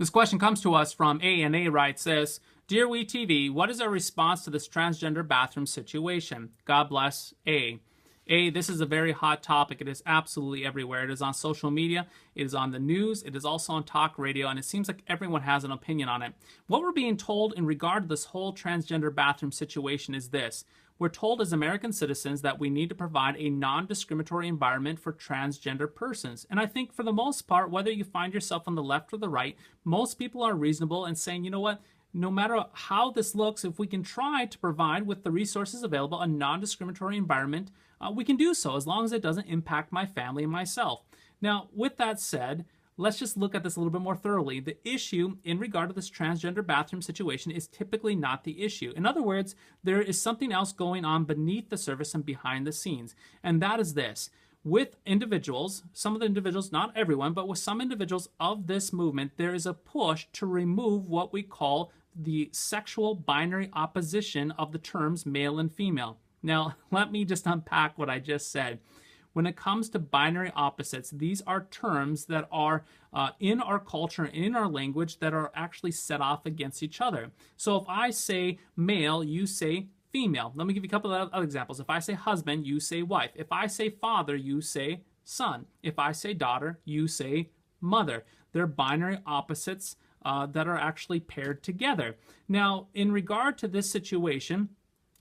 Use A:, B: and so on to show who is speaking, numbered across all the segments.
A: This question comes to us from A, and A writes this: Dear WeTV, what is our response to this transgender bathroom situation? God bless A. A, this is a very hot topic. It is absolutely everywhere. It is on social media. It is on the news. It is also on talk radio, and it seems like everyone has an opinion on it. What we're being told in regard to this whole transgender bathroom situation is this. We're told as American citizens that we need to provide a non-discriminatory environment for transgender persons. And I think for the most part, whether you find yourself on the left or the right, most people are reasonable and saying, you know what, no matter how this looks, if we can try to provide with the resources available a non-discriminatory environment, we can do so as long as it doesn't impact my family and myself. Now, with that said, let's just look at this a little bit more thoroughly. The issue in regard to this transgender bathroom situation is typically not the issue. In other words, there is something else going on beneath the surface and behind the scenes. And that is this. With individuals, some of the individuals, not everyone, but with some individuals of this movement, there is a push to remove what we call the sexual binary opposition of the terms male and female. Now, let me just unpack what I just said. When it comes to binary opposites, these are terms that are in our culture, in our language, that are actually set off against each other. So if I say male, you say female. Let me give you a couple of other examples. If I say husband, you say wife. If I say father, you say son. If I say daughter, you say mother. They're binary opposites that are actually paired together. Now, in regard to this situation,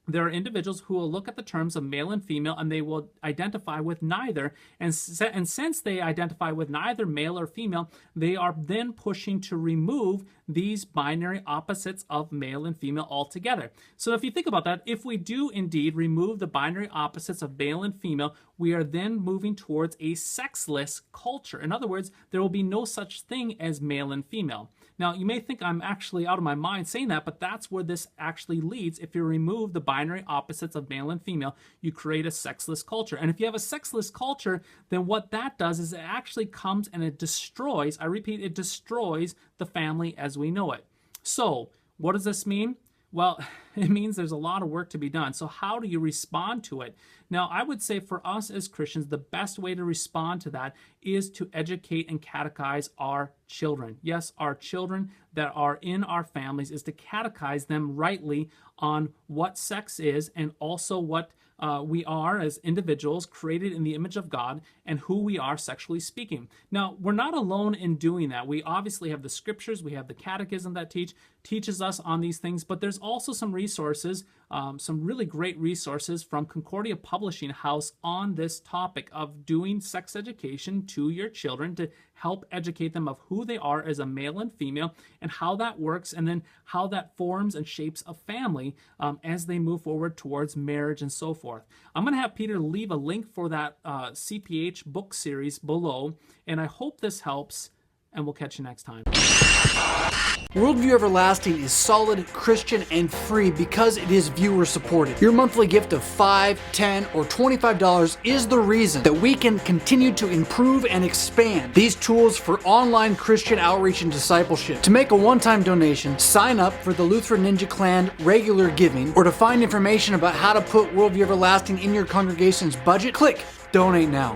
A: there are individuals who will look at the terms of male and female and they will identify with neither. And since they identify with neither male or female, they are then pushing to remove these binary opposites of male and female altogether. So if you think about that, if we do indeed remove the binary opposites of male and female, we are then moving towards a sexless culture. In other words, there will be no such thing as male and female. Now, you may think I'm actually out of my mind saying that, but that's where this actually leads. If you remove the binary opposites of male and female, you create a sexless culture. And if you have a sexless culture, then what that does is it actually comes and it destroys, I repeat, it destroys the family as we know it. So, what does this mean? Well, it means there's a lot of work to be done. So how do you respond to it? Now, I would say for us as Christians, the best way to respond to that is to educate and catechize our children. Yes, our children that are in our families, is to catechize them rightly on what sex is and also what we are as individuals created in the image of God and who we are sexually speaking. Now, we're not alone in doing that. We obviously have the scriptures, we have the catechism that teaches us on these things, but there's also some resources, some really great resources from Concordia Publishing House on this topic of doing sex education to your children to help educate them of who they are as a male and female and how that works and then how that forms and shapes a family as they move forward towards marriage and so forth. I'm going to have Peter leave a link for that CPH book series below, and I hope this helps, and we'll catch you next time.
B: Worldview Everlasting is solid, Christian, and free because it is viewer supported. Your monthly gift of $5, $10, or $25 is the reason that we can continue to improve and expand these tools for online Christian outreach and discipleship. To make a one-time donation, sign up for the Lutheran Ninja Clan regular giving, or to find information about how to put Worldview Everlasting in your congregation's budget, click Donate Now.